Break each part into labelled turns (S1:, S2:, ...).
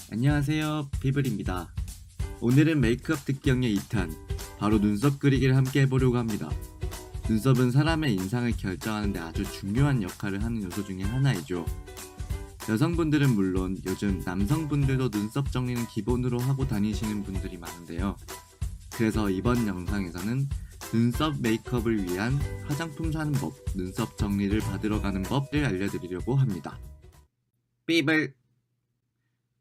S1: 안녕하세요, 비블입니다. 오늘은 메이크업 특경의 2탄, 바로 눈썹 그리기를 함께 해보려고 합니다. 눈썹은 사람의 인상을 결정하는 데 아주 중요한 역할을 하는 요소 중에 하나이죠. 여성분들은 물론 요즘 남성분들도 눈썹 정리는 기본으로 하고 다니시는 분들이 많은데요. 그래서 이번 영상에서는 눈썹 메이크업을 위한 화장품 사는 법, 눈썹 정리를 받으러 가는 법을 알려드리려고 합니다. 비블!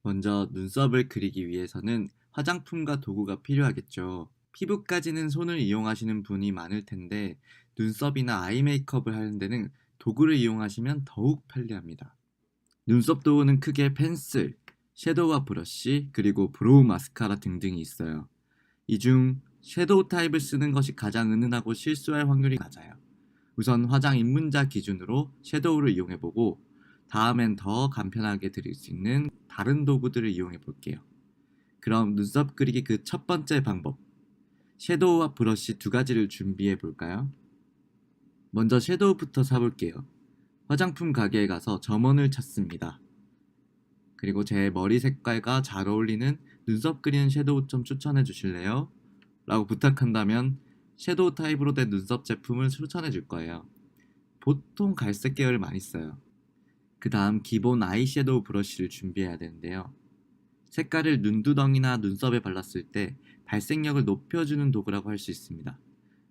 S1: 먼저 눈썹을 그리기 위해서는 화장품과 도구가 필요하겠죠. 피부까지는 손을 이용하시는 분이 많을 텐데 눈썹이나 아이 메이크업을 하는 데는 도구를 이용하시면 더욱 편리합니다. 눈썹 도구는 크게 펜슬, 섀도우와 브러쉬, 그리고 브로우 마스카라 등등이 있어요. 이 중 섀도우 타입을 쓰는 것이 가장 은은하고 실수할 확률이 낮아요. 우선 화장 입문자 기준으로 섀도우를 이용해보고 다음엔 더 간편하게 드릴 수 있는 다른 도구들을 이용해 볼게요. 그럼 눈썹 그리기 그 첫 번째 방법, 섀도우와 브러쉬 두 가지를 준비해 볼까요? 먼저 섀도우부터 사볼게요. 화장품 가게에 가서 점원을 찾습니다. 그리고 제 머리 색깔과 잘 어울리는 눈썹 그리는 섀도우 좀 추천해 주실래요? 라고 부탁한다면 섀도우 타입으로 된 눈썹 제품을 추천해 줄 거예요. 보통 갈색 계열을 많이 써요. 그 다음 기본 아이섀도우 브러쉬를 준비해야 되는데요. 색깔을 눈두덩이나 눈썹에 발랐을 때 발색력을 높여주는 도구라고 할 수 있습니다.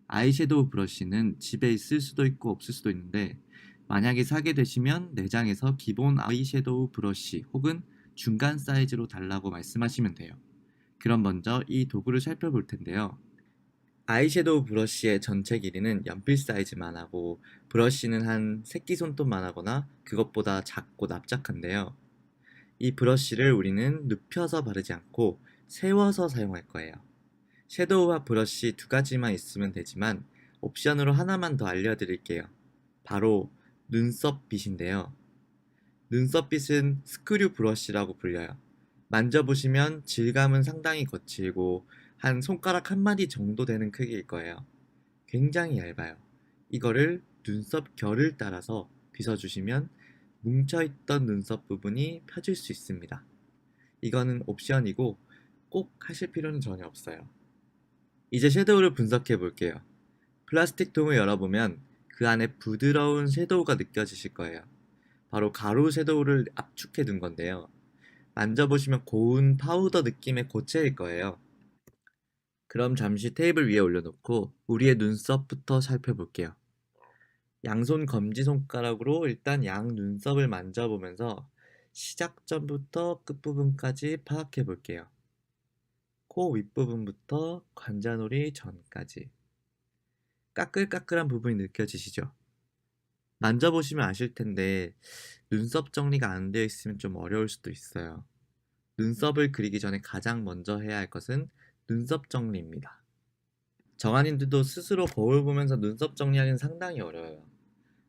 S1: 아이섀도우 브러쉬는 집에 있을 수도 있고 없을 수도 있는데 만약에 사게 되시면 매장에서 기본 아이섀도우 브러쉬 혹은 중간 사이즈로 달라고 말씀하시면 돼요. 그럼 먼저 이 도구를 살펴볼 텐데요. 아이섀도우 브러쉬의 전체 길이는 연필 사이즈만 하고 브러쉬는 한 새끼손톱만 하거나 그것보다 작고 납작한데요. 이 브러쉬를 우리는 눕혀서 바르지 않고 세워서 사용할 거예요. 섀도우와 브러쉬 두 가지만 있으면 되지만 옵션으로 하나만 더 알려드릴게요. 바로 눈썹빗인데요. 눈썹빗은 스크류 브러쉬라고 불려요. 만져보시면 질감은 상당히 거칠고 한 손가락 한 마디 정도 되는 크기일 거예요. 굉장히 얇아요. 이거를 눈썹 결을 따라서 빗어주시면 뭉쳐있던 눈썹 부분이 펴질 수 있습니다. 이거는 옵션이고 꼭 하실 필요는 전혀 없어요. 이제 섀도우를 분석해 볼게요. 플라스틱 통을 열어보면 그 안에 부드러운 섀도우가 느껴지실 거예요. 바로 가루 섀도우를 압축해 둔 건데요. 만져보시면 고운 파우더 느낌의 고체일 거예요. 그럼 잠시 테이블 위에 올려놓고 우리의 눈썹부터 살펴볼게요. 양손 검지손가락으로 일단 양 눈썹을 만져보면서 시작점부터 끝부분까지 파악해 볼게요. 코 윗부분부터 관자놀이 전까지. 까끌까끌한 부분이 느껴지시죠? 만져보시면 아실 텐데 눈썹 정리가 안 되어 있으면 좀 어려울 수도 있어요. 눈썹을 그리기 전에 가장 먼저 해야 할 것은 눈썹 정리입니다. 정한님들도 스스로 거울 보면서 눈썹 정리하기는 상당히 어려워요.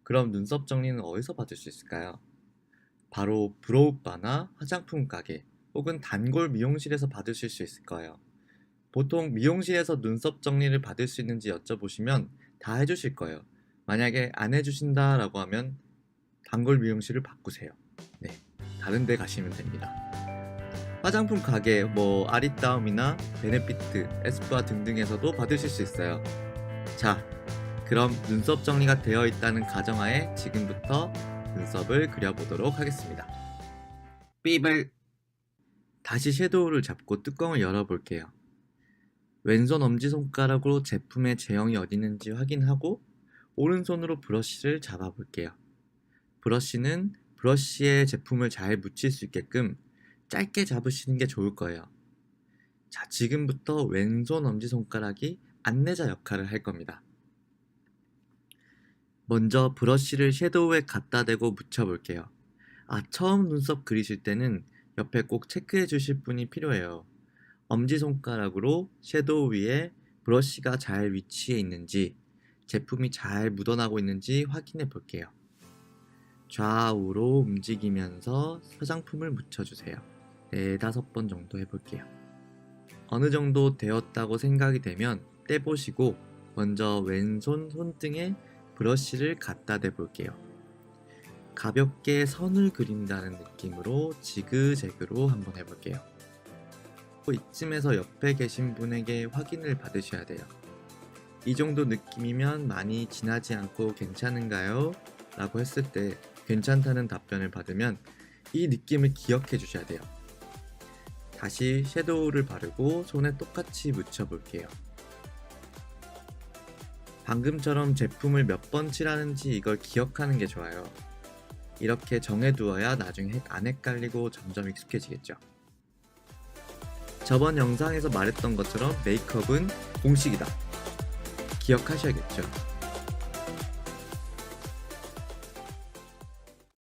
S1: 그럼 눈썹 정리는 어디서 받을 수 있을까요? 바로 브로우바나 화장품 가게 혹은 단골 미용실에서 받으실 수 있을 거예요. 보통 미용실에서 눈썹 정리를 받을 수 있는지 여쭤보시면 다 해주실 거예요. 만약에 안 해주신다라고 하면 단골 미용실을 바꾸세요. 네, 다른 데 가시면 됩니다. 화장품 가게, 아리따움이나 베네피트, 에스쁘아 등등에서도 받으실 수 있어요. 자, 그럼 눈썹 정리가 되어 있다는 가정하에 지금부터 눈썹을 그려보도록 하겠습니다. 삐블! 다시 섀도우를 잡고 뚜껑을 열어볼게요. 왼손 엄지손가락으로 제품의 제형이 어디 있는지 확인하고 오른손으로 브러쉬를 잡아볼게요. 브러쉬는 브러쉬에 제품을 잘 묻힐 수 있게끔 짧게 잡으시는 게 좋을 거예요. 자, 지금부터 왼손 엄지손가락이 안내자 역할을 할 겁니다. 먼저 브러쉬를 섀도우에 갖다 대고 묻혀볼게요. 처음 눈썹 그리실 때는 옆에 꼭 체크해 주실 분이 필요해요. 엄지손가락으로 섀도우 위에 브러쉬가 잘 위치해 있는지, 제품이 잘 묻어나고 있는지 확인해 볼게요. 좌우로 움직이면서 화장품을 묻혀주세요. 4-5번 정도 해볼게요. 어느 정도 되었다고 생각이 되면 떼보시고 먼저 왼손 손등에 브러쉬를 갖다 대볼게요. 가볍게 선을 그린다는 느낌으로 지그재그로 한번 해볼게요. 이쯤에서 옆에 계신 분에게 확인을 받으셔야 돼요. 이 정도 느낌이면 많이 진하지 않고 괜찮은가요? 라고 했을 때 괜찮다는 답변을 받으면 이 느낌을 기억해 주셔야 돼요. 다시 섀도우를 바르고 손에 똑같이 묻혀볼게요. 방금처럼 제품을 몇 번 칠하는지 이걸 기억하는 게 좋아요. 이렇게 정해두어야 나중에 안 헷갈리고 점점 익숙해지겠죠. 저번 영상에서 말했던 것처럼 메이크업은 공식이다. 기억하셔야겠죠.